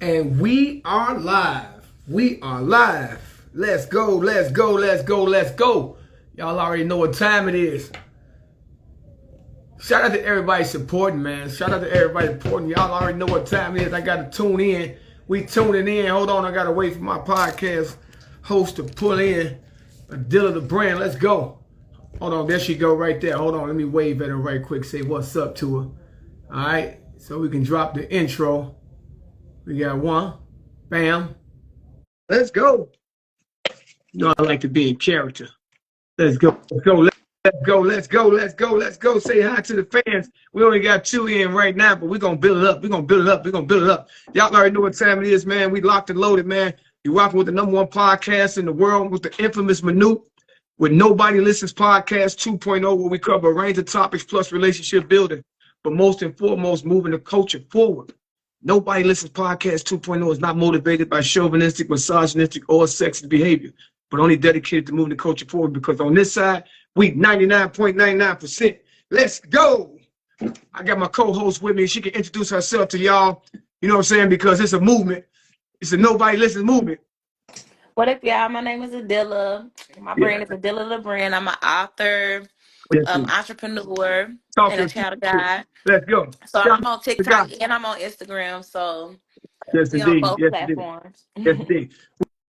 And we are live. We are live. Let's go, let's go, let's go, let's go. Y'all already know what time it is. Shout out to everybody supporting, man. Shout out to everybody supporting. Y'all already know what time it is. I got to tune in. We tuning in. Hold on, I got to wait for my podcast host to pull in. Dilla the brand. Let's go. Hold on, there she go right there. Hold on, let me wave at her right quick. Say what's up to her. All right, so we can drop the intro. We got one. Bam. Let's go. You know I like to be in character. Let's go. Let's go. Let's go. Let's go. Let's go. Let's go. Say hi to the fans. We only got 2 in right now, but we're going to build it up. We're going to build it up. We're going to build it up. Y'all already know what time it is, man. We locked and loaded, man. You're rocking with the #1 podcast in the world with the infamous Minute with Nobody Listens Podcast 2.0, where we cover a range of topics plus relationship building. But most and foremost, moving the culture forward. Nobody Listens Podcast 2.0 is not motivated by chauvinistic, misogynistic, or sexist behavior, but only dedicated to moving the culture forward, because on this side, we 99.99%. Let's go. I got my co-host with me. She can introduce herself to y'all. You know what I'm saying? Because it's a movement. It's a Nobody Listens movement. What up, y'all? My name is Adilla. My brand is Adilla the brand. I'm an author, entrepreneur, and a child of God. Let's go. So I'm on TikTok and I'm on Instagram. So we on both platforms. Yes, indeed.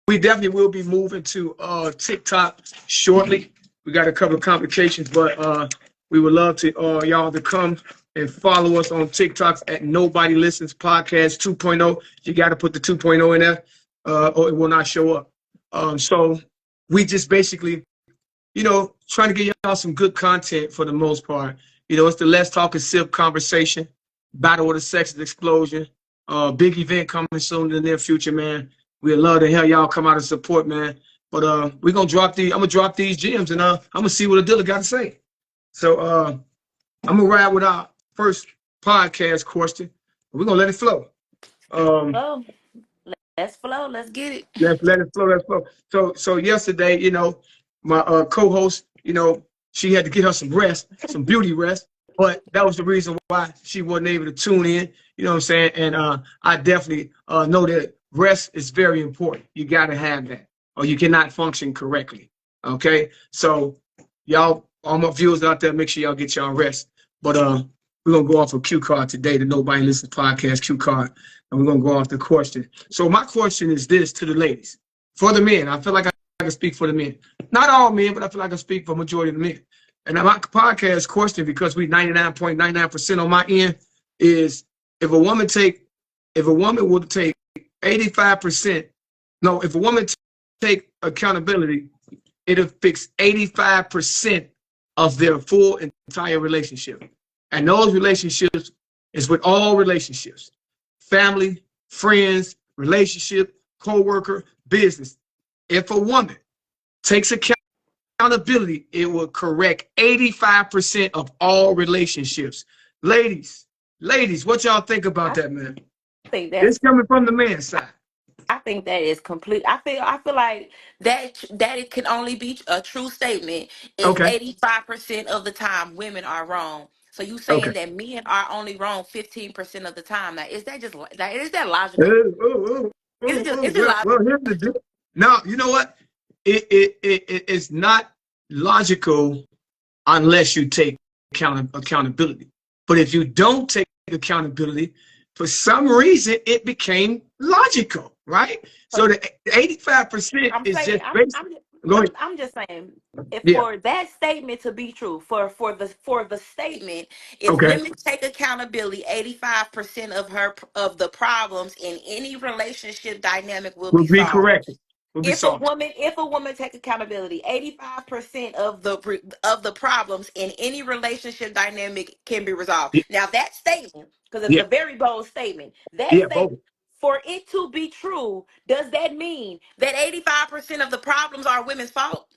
We definitely will be moving to TikTok shortly. We got a couple of complications, but we would love to y'all to come and follow us on TikToks at Nobody Listens Podcast 2.0. You got to put the 2.0 in there, or it will not show up. So we just basically, trying to get y'all some good content for the most part. It's the Let's Talk and Sip conversation, battle with a sexist explosion, big event coming soon in the near future, man. We'd love to have y'all come out and support, man. But we're gonna drop I'm gonna drop these gems, and I'm gonna see what Adilla got to say. So I'm gonna ride with our first podcast question. We're gonna let it flow. Let's flow. Let's get it. Let's let it flow. Let's flow. So yesterday, my co-host, she had to get her some rest, some beauty rest. But that was the reason why she wasn't able to tune in. You know what I'm saying? And I definitely know that rest is very important. You got to have that, or you cannot function correctly. Okay? So y'all, all my viewers out there, make sure y'all get y'all rest. But we're going to go off a cue card today, the Nobody Listens Podcast cue card. And we're going to go off the question. So my question is this to the ladies. For the men, I feel like I can speak for the men. Not all men, but I feel like I can speak for the majority of the men. And my podcast question, because we 99.99% on my end, is if a woman would take 85%, if a woman take accountability, it'll fix 85% of their full entire relationship. And those relationships is with all relationships: family, friends, relationship, co-worker, business. If a woman takes accountability, it will correct 85% of all relationships. Ladies, what y'all think about that, man? I think that's it's coming from the man's side. I think that is complete. I feel like that it can only be a true statement if 85% of the time women are wrong. So you saying that men are only wrong 15% of the time? Now, is that logical? Is it logical? Well, here's the deal. No, you know what? It's not logical unless you take accountability. But if you don't take accountability, for some reason it became logical, right? So the 85% is just basically. I'm just saying, for that statement to be true, for the statement, if women take accountability, 85% of the problems in any relationship dynamic will be solved. Corrected. If a woman take accountability, 85% of the problems in any relationship dynamic can be resolved. Now that statement, because it's a very bold statement, statement, for it to be true, does that mean that 85% of the problems are women's fault?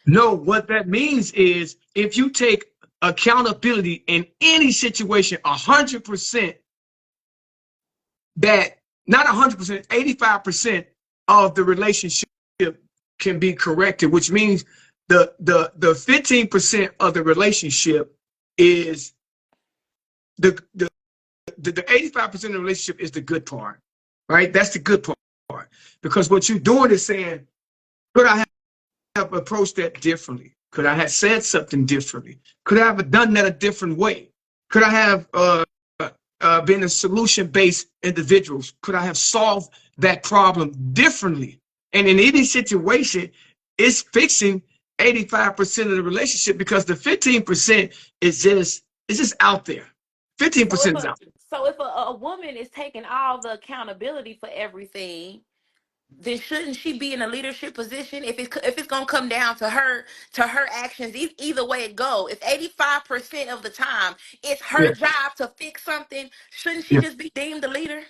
No, what that means is if you take accountability in any situation, 100%, that not 100%, 85% of the relationship can be corrected, which means the 15% of the relationship is the the 85% of the relationship is the good part, right? That's the good part. Because what you're doing is saying, could I have approached that differently? Could I have said something differently? Could I have done that a different way? Could I have been a solution-based individual? Could I have solved that problem differently? And in any situation, it's fixing 85% of the relationship, because the 15% is just out there. 15% is out there. So if a woman is taking all the accountability for everything, then shouldn't she be in a leadership position? If it's gonna come down to her actions, either way it go. If 85% of the time it's her Yeah. job to fix something, shouldn't she Yeah. just be deemed the leader?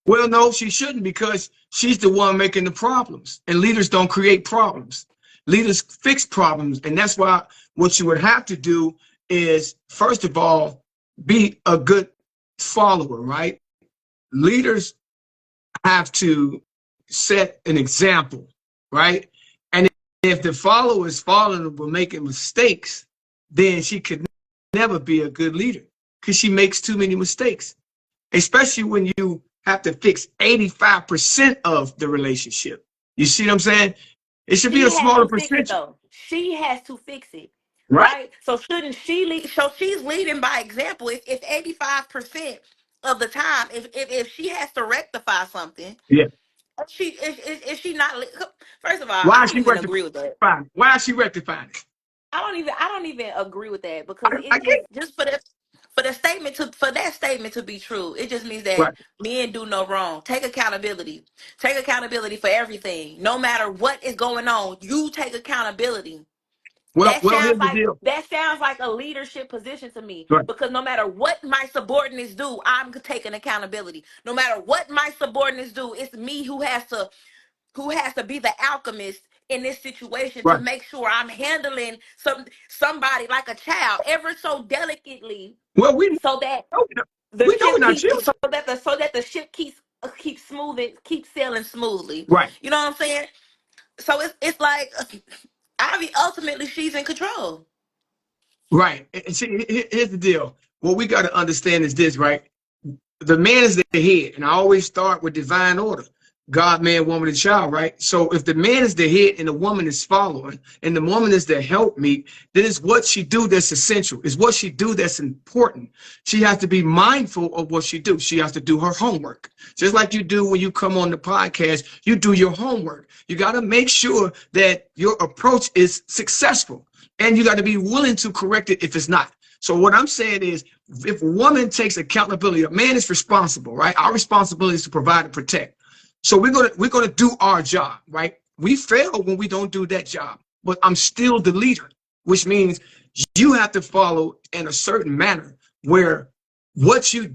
Well, no, she shouldn't, because she's the one making the problems, and leaders don't create problems. Leaders fix problems, and that's why what you would have to do is, first of all, be a good follower, right? Leaders have to set an example, right? And if the follower is following or making mistakes, then she could never be a good leader, because she makes too many mistakes, especially when you have to fix 85% of the relationship. You see what I'm saying? It should be a smaller percentage. She has to fix it, Right? right? So shouldn't she lead? So she's leading by example. If 85% of the time, if she has to rectify something, Yeah. is she not? First of all, Why I is don't she even agree with that. rectifying it? Why is she rectifying it? I don't even agree with that, because I it get just for that statement to be true, it just means that right. men do no wrong. Take accountability. Take accountability for everything. No matter what is going on, you take accountability. Well, here's the deal. That sounds like a leadership position to me, Right. because no matter what my subordinates do, I'm taking accountability. No matter what my subordinates do, it's me who has to be the alchemist in this situation, to Right. make sure I'm handling somebody like a child, ever so delicately, Well, so that we know we're not children. so that the ship keeps smoothing, keeps sailing smoothly. Right. You know what I'm saying? So it's like, I mean, ultimately she's in control. Right. And see, here's the deal. What we got to understand is this, right? The man is the head, and I always start with divine order: God, man, woman, and child, right? So if the man is the head and the woman is following, and the woman is the helpmeet, then it's what she do that's essential. It's what she do that's important. She has to be mindful of what she do. She has to do her homework. Just like you do when you come on the podcast, you do your homework. You got to make sure that your approach is successful, and you got to be willing to correct it if it's not. So what I'm saying is, if a woman takes accountability, a man is responsible, right? Our responsibility is to provide and protect. So we're gonna do our job, right? We fail when we don't do that job, but I'm still the leader, which means you have to follow in a certain manner where what you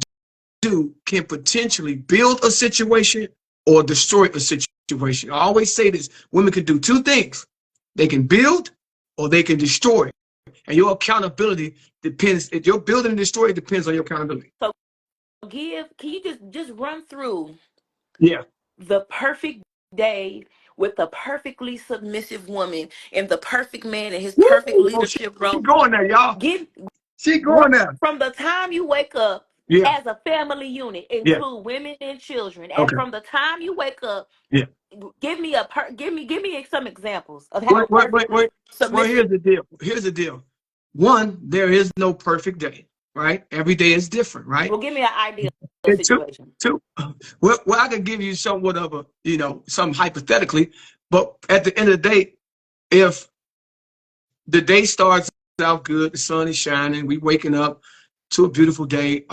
do can potentially build a situation or destroy a situation. I always say this: women can do two things. They can build or they can destroy. And your accountability depends, if you're building and destroying, it depends on your accountability. So can you just run through the perfect day with the perfectly submissive woman and the perfect man in his perfect leadership role? She going there, y'all. She going there. From the time you wake up as a family unit, include women and children, and from the time you wake up, give me some examples of how perfectly submissive. Well, here's the deal. Here's the deal. One, there is no perfect day, right? Every day is different, right? Well, give me an ideal situation. Two. Well, I can give you somewhat of a, some hypothetically, but at the end of the day, if the day starts out good, the sun is shining, we waking up to a beautiful day.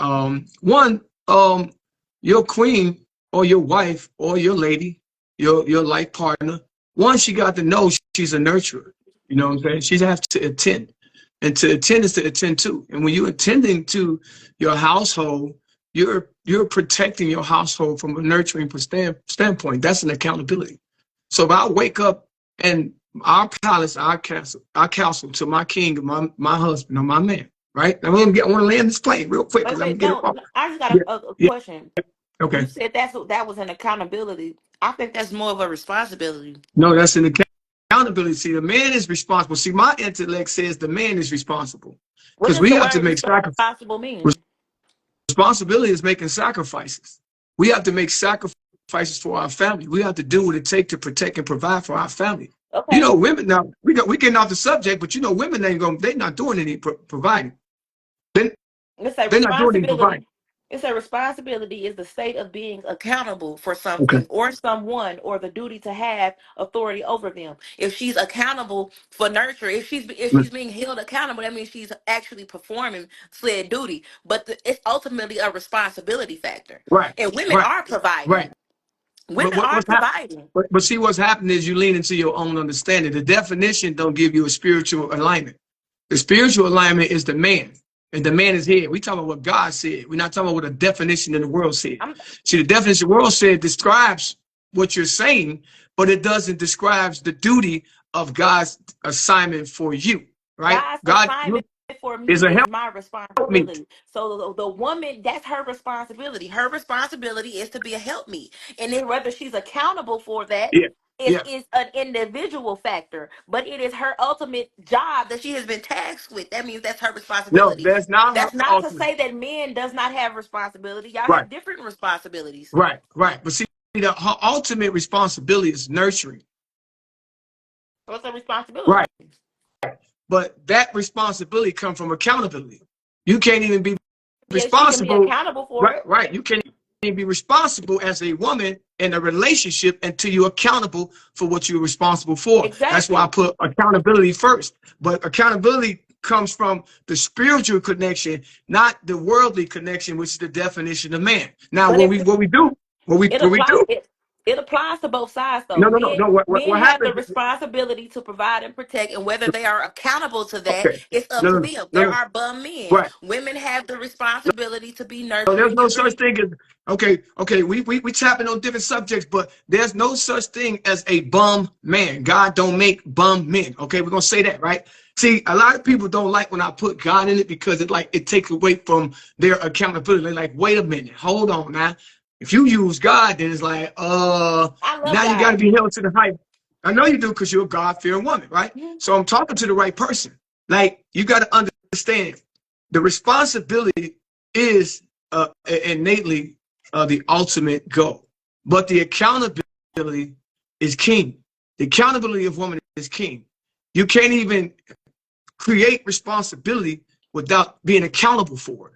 Your queen or your wife or your lady, your life partner, one, she got to know she's a nurturer. You know what I'm saying? She has to attend. And to attend is to attend to. And when you're attending to your household, you're protecting your household from a nurturing standpoint. That's an accountability. So if I wake up and our palace, our castle to my king, my husband, or my man, right? I want to land this plane real quick. I just got a question. Okay. You said that was an accountability. I think that's more of a responsibility. No, that's an accountability. See, the man is responsible. See, my intellect says the man is responsible, because we have to make sacrifices. Responsible mean? Responsibility is making sacrifices. We have to make sacrifices for our family. We have to do what it takes to protect and provide for our family. Okay. You know, women now, we getting off the subject, but you know, women they're not doing any providing. They're not doing any providing. It's a responsibility is the state of being accountable for Okay. something or someone, or the duty to have authority over them. If she's accountable for nurture, if she's being held accountable, that means she's actually performing said duty. But it's ultimately a responsibility factor. Right. And women are providing. Right. Women are providing. But see, what's happening is you lean into your own understanding. The definition don't give you a spiritual alignment. The spiritual alignment is the man. And the man is here. We talking about what God said. We're not talking about what a definition in the world said. See, the definition the world said describes what you're saying, but it doesn't describe the duty of God's assignment for you, right? God's assignment for me is my responsibility. So the woman, that's her responsibility. Her responsibility is to be a helpmeet. And then whether she's accountable for that, is an individual factor, but it is her ultimate job that she has been tasked with. That means that's her responsibility. No, that's not to say that men does not have responsibility. Y'all have different responsibilities. Right. But see, her ultimate responsibility is nurturing. What's the responsibility? Right. But that responsibility comes from accountability. You can't even be responsible. She can be accountable for it. Right. You can't even be responsible as a woman in a relationship until you're accountable for what you're responsible for. Exactly. That's why I put accountability first. But accountability comes from the spiritual connection, not the worldly connection, which is the definition of man. Now, what we do. It applies to both sides, though. No. Men have the responsibility to provide and protect, and whether they are accountable to that, it's up to them. There are bum men. Right. Women have the responsibility to be nurturing. There's no such thing as we tapping on different subjects, but there's no such thing as a bum man. God don't make bum men. Okay, we're gonna say that, right? See, a lot of people don't like when I put God in it because it takes away from their accountability. They're like, wait a minute, hold on now. If you use God, then it's like, now you got to be held to the hype. I know you do because you're a God-fearing woman, right? Mm-hmm. So I'm talking to the right person. Like, you got to understand the responsibility is innately the ultimate goal. But the accountability is king. The accountability of woman is king. You can't even create responsibility without being accountable for it.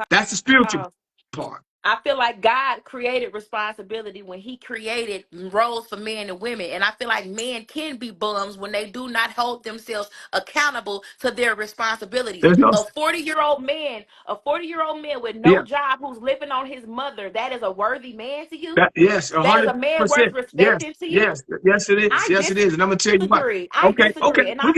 That's the spiritual part. I feel like God created responsibility when he created roles for men and women. And I feel like men can be bums when they do not hold themselves accountable to their responsibilities. A 40-year-old man with no job who's living on his mother, that is a worthy man to you? Yes, 100%. That is a man worth respecting to you? Yes, it is. And I'm going to tell you why. I disagree. And I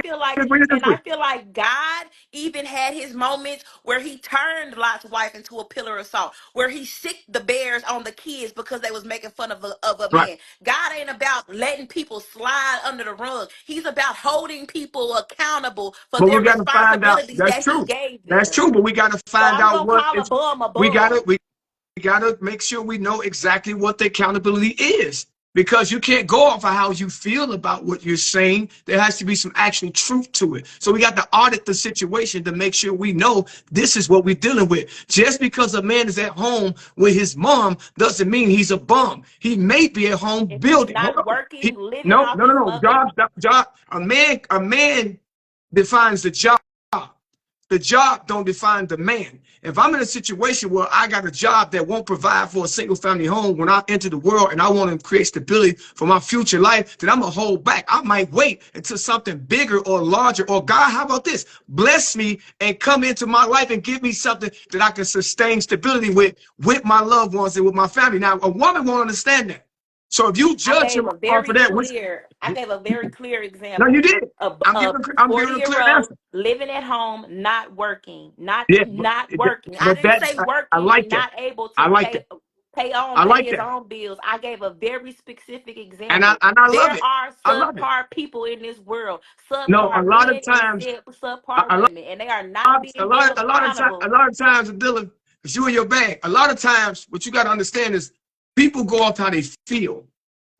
feel like God even had his moments where he turned Lot's wife into a pillar of salt, where he sicked the bears on the kids because they was making fun of a man. God ain't about letting people slide under the rug. He's about holding people accountable for their responsibilities that he gave them. That's true, but we got to find out what a bum a bum. We got to make sure we know exactly what the accountability is. Because you can't go off of how you feel about what you're saying. There has to be some actual truth to it. So we got to audit the situation to make sure we know this is what we're dealing with. Just because a man is at home with his mom doesn't mean he's a bum. He may be at home building. Not working, living off his mother. Job. A man defines the job. The job don't define the man. If I'm in a situation where I got a job that won't provide for a single family home when I enter the world and I want to create stability for my future life, then I'm going to hold back. I might wait until something bigger or larger, or God, how about this? Bless me and come into my life and give me something that I can sustain stability with my loved ones and with my family. Now, a woman won't understand that. So if you judge him off of that, I gave a very clear example. No, you did. I'm giving a clear answer. Living at home, not working, not working. I didn't say working, not able to pay his own bills. I gave a very specific example. And I love it. There are subpar people in this world. A lot of times, subpar women, and they are not being a lot of times, Dylan, it's you in your bag. A lot of times, what you got to understand is people go off how they feel,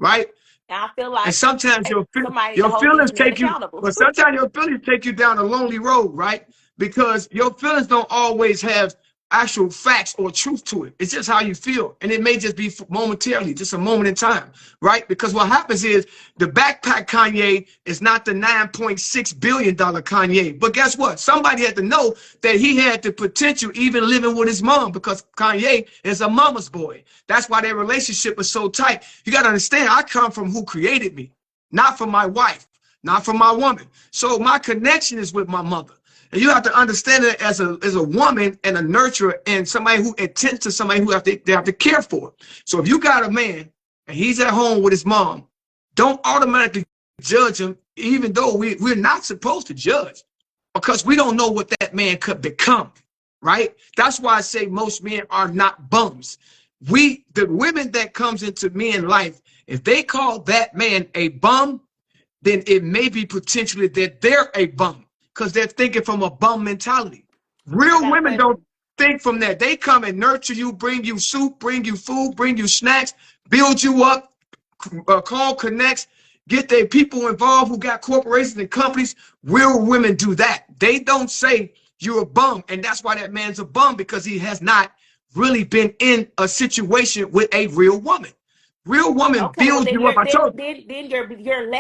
right? I feel like, and sometimes your feelings take you, but sometimes your feelings take you down a lonely road, right? Because your feelings don't always have actual facts or truth to it. It's just how you feel. And it may just be momentarily, just a moment in time, right? Because what happens is the backpack Kanye is not the $9.6 billion Kanye. But guess what? Somebody had to know that he had the potential even living with his mom, because Kanye is a mama's boy. That's why their relationship is so tight. You got to understand, I come from who created me, not from my wife, not from my woman. So my connection is with my mother. And you have to understand it as a woman and a nurturer and somebody who attends to somebody who they have to care for. So if you got a man and he's at home with his mom, don't automatically judge him, even though we're not supposed to judge, because we don't know what that man could become, right? That's why I say most men are not bums. The women that comes into men's life, if they call that man a bum, then it may be potentially that they're a bum, because they're thinking from a bum mentality. Real women don't think from that. They come and nurture you, bring you soup, bring you food, bring you snacks, build you up, call connects, get their people involved who got corporations and companies. Real women do that. They don't say you're a bum, and that's why that man's a bum, because he has not really been in a situation with a real woman. Real woman builds you up. I told you. Then you're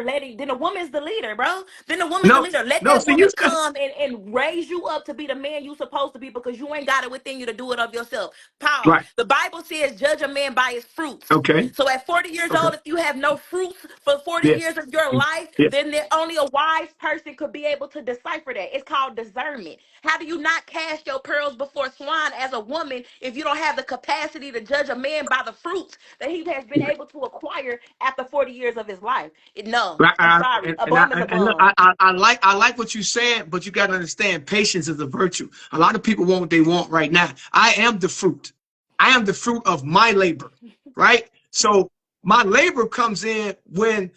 letting. Then the woman's the leader, bro. Then the woman's the leader. Let that See, woman come and raise you up to be the man you supposed to be, because you ain't got it within you to do it of yourself. Pause. Right. The Bible says, "Judge a man by his fruits." Okay. So at 40 years old, if you have no fruits for 40 Yeah. years of your life, Yeah. then only a wise person could be able to decipher that. It's called discernment. How do you not cast your pearls before swine as a woman if you don't have the capacity to judge a man by the fruits that he has been able to acquire after 40 years of his life? No, I'm sorry. A bum is a And look, bum. I like what you're saying, but you got to understand, patience is a virtue. A lot of people want what they want right now. I am the fruit. I am the fruit of my labor, right? So my labor comes in when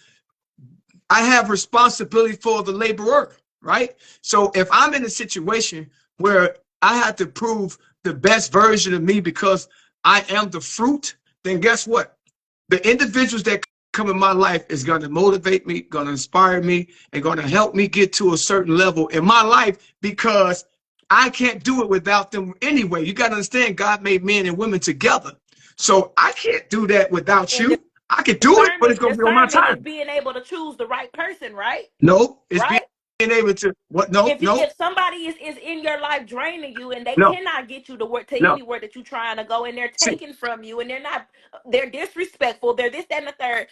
I have responsibility for the laborer, right? So if I'm in a situation where I have to prove the best version of me because I am the fruit, then guess what? The individuals that come in my life is going to motivate me, going to inspire me, and going to help me get to a certain level in my life, because I can't do it without them anyway. You got to understand, God made men and women together. So I can't do that without And you. I can do it, but it's going to be on my discernment is time. being able to choose the right person, right? No, it's Right? being able to what? No, If somebody is in your life draining you and they no, cannot get you to no. anywhere that you're trying to go, and they're See, taking from you, and they're disrespectful, they're this, that, and the third.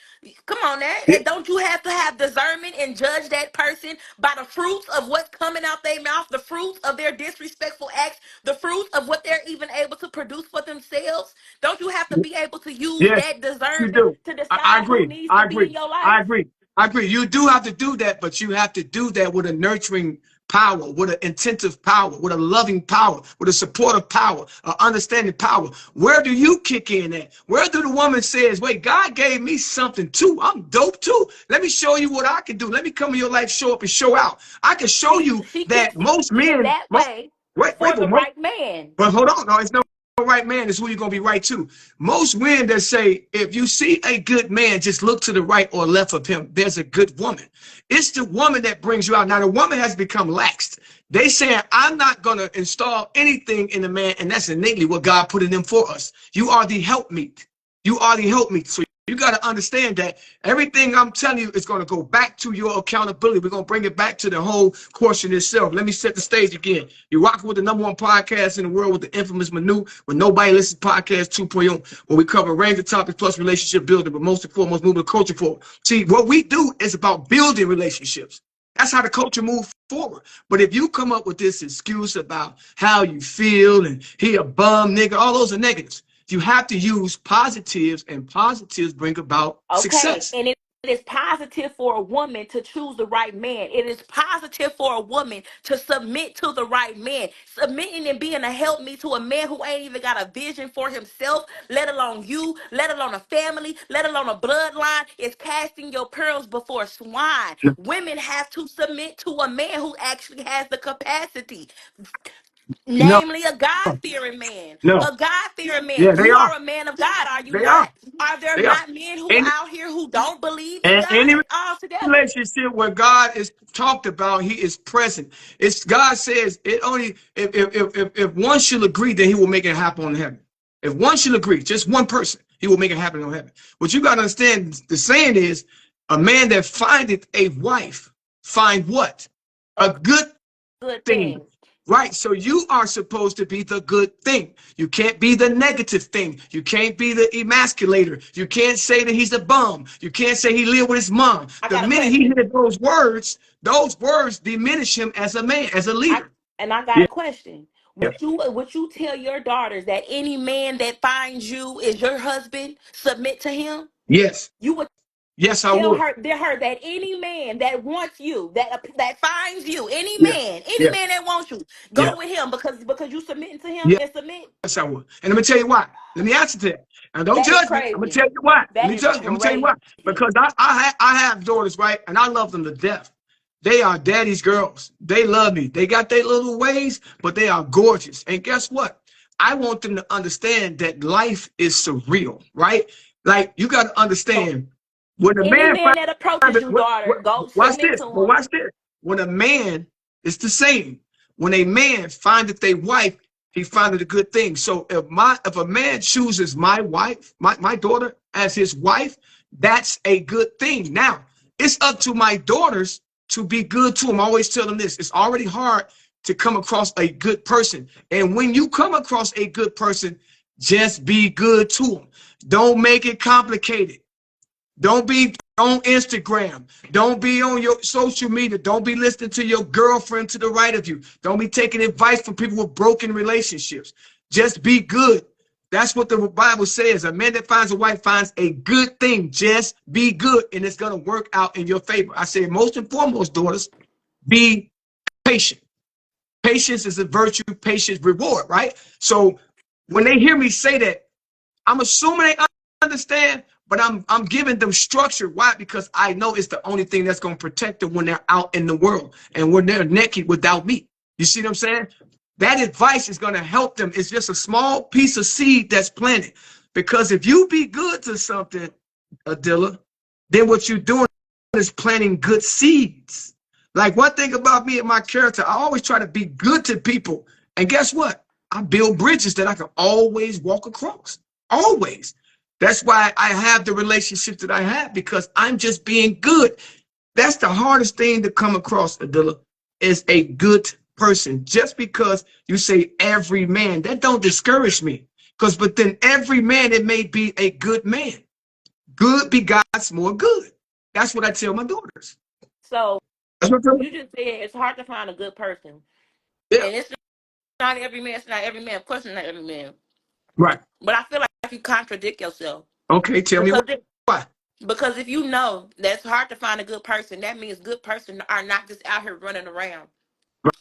Come on, now. yeah, Don't you have to have discernment and judge that person by the fruits of what's coming out their mouth, the fruits of their disrespectful acts, the fruits of what they're even able to produce for themselves? Don't you have to be able to use yes, that you discernment do. to I decide who agree. needs I to be agree. in your I life? agree. I agree. You do have to do that, but you have to do that with a nurturing power, with an intensive power, with a loving power, with a supportive power, an understanding power. Where do you kick in at? Where do the woman says, wait, God gave me something too. I'm dope too. Let me show you what I can do. Let me come in your life, show up and show out. I can show you She that kicks most in men, that way for the but most, right man. but hold on, no, it's no right man is who you're gonna be right to. Most men that say, if you see a good man, just look to the right or left of him, there's a good woman. It's the woman that brings you out. Now the woman has become laxed. They saying, I'm not gonna install anything in the man, and that's innately what God put in them for us. You are the helpmeet. You are the helpmeet. So you got to understand that everything I'm telling you is going to go back to your accountability. We're going to bring it back to the whole question itself. Let me set the stage again. You're rocking with the #1 podcast in the world with the infamous Manu, with Nobody Listens Podcast 2.0, where we cover a range of topics plus relationship building, but most and foremost, moving the culture forward. See, what we do is about building relationships. That's how the culture moves forward. But if you come up with this excuse about how you feel and he a bum nigga, all those are negatives. You have to use positives, and positives bring about success. And it is positive for a woman to choose the right man. It is positive for a woman to submit to the right man. Submitting and being a helpmeet to a man who ain't even got a vision for himself, let alone you, let alone a family, let alone a bloodline, is casting your pearls before swine. Women have to submit to a man who actually has the capacity. No, Namely, a God-fearing man. no. A God-fearing man. Yeah, they You are. are a man of God, are you They are. not? Are there They are. not men who Any, out here who don't believe in and any God altogether? relationship where God is talked about, he is present. It's God says it only if one should agree, then he will make it happen on heaven. If one should agree, just one person, he will make it happen on heaven. What you got to understand, the saying is, a man that findeth a wife find what? A good Good thing. thing. Right. So you are supposed to be the good thing. You can't be the negative thing. You can't be the emasculator. You can't say that he's a bum. You can't say he lived with his mom. I The got a minute he question. hears those words diminish him as a man, as a leader. I got Yeah. a question. Yeah. Would you tell your daughters that any man that finds you is your husband, submit to him? Yes. You would Yes, I tell would. her that any man that wants you, that finds you, Yeah. any Yeah. man that wants you, Yeah. go with him because you submitting to him Yeah. and submit. Yes, I would. And let me tell you why. Let me answer that. And don't That is judge me. I'm gonna crazy. tell you why. That is I'm gonna tell you why. crazy. Because I have daughters, right? And I love them to death. They are daddy's girls. They love me. They got their little ways, but they are gorgeous. And guess what? I want them to understand that life is surreal, right? Like you got to So understand when a any man man that approaches you, daughter, go watch submit this, to but him. watch this. When a man, it's the same. When a man findeth a wife, he findeth a good thing. So if a man chooses my wife, my daughter as his wife, that's a good thing. Now, it's up to my daughters to be good to him. I always tell them this. It's already hard to come across a good person. And when you come across a good person, just be good to them. Don't make it complicated. Don't be on Instagram. Don't be on your social media. Don't be listening to your girlfriend to the right of you. Don't be taking advice from people with broken relationships. Just be good. That's what the Bible says. A man that finds a wife finds a good thing. Just be good, and it's going to work out in your favor. I say, most and foremost, daughters, be patient. Patience is a virtue, patience reward, right? So when they hear me say that, I'm assuming they understand, but I'm giving them structure. Why? Because I know it's the only thing that's going to protect them when they're out in the world and when they're naked without me. You see what I'm saying? That advice is going to help them. It's just a small piece of seed that's planted. Because if you be good to something, Adilla, then what you're doing is planting good seeds. Like one thing about me and my character, I always try to be good to people. And guess what? I build bridges that I can always walk across. Always. That's why I have the relationship that I have, because I'm just being good. That's the hardest thing to come across, Adilla, is a good person. Just because you say every man, that don't discourage me. Because within every man, it may be a good man. Good begots more good. That's what I tell my daughters. So That's what I tell them. you just said it's hard to find a good person, Yeah. and it's not every man. It's not every man. Of course, it's not every man. Right. But I feel like you contradict yourself Okay. Tell me because why. because if you know that it's hard to find a good person, that means good person are not just out here running around.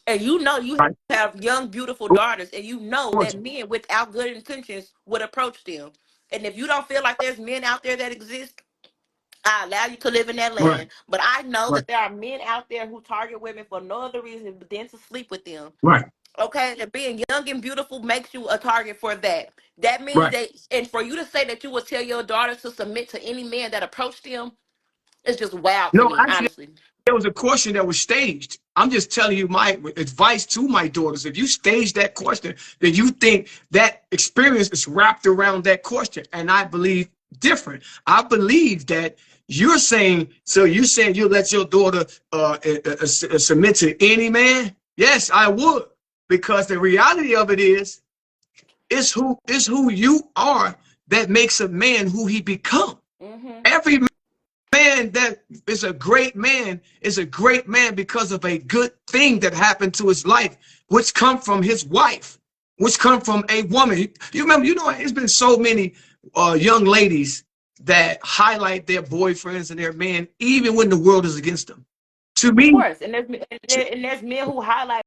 And you know you Right. have young, beautiful daughters, and you know that Gorgeous. men without good intentions would approach them. And if you don't feel like there's men out there that exist, I allow you to live in that Right. land. But I know Right. that there are men out there who target women for no other reason than to sleep with them. Right. Okay, and being young and beautiful makes you a target for that. That means Right. that, and for you to say that you would tell your daughters to submit to any man that approached them, it's just wild to No, me, actually, honestly. there was a question that was staged. I'm just telling you my advice to my daughters. If you stage that question, then you think that experience is wrapped around that question. And I believe different. I believe that you're saying, so you're saying you let your daughter submit to any man? Yes, I would. Because the reality of it is, it's who you are that makes a man who he become. Mm-hmm. Every man that is a great man is a great man because of a good thing that happened to his life, which come from his wife, which come from a woman. You remember, you know, there's been so many young ladies that highlight their boyfriends and their men, even when the world is against them. To Of me, course, and there's men who highlight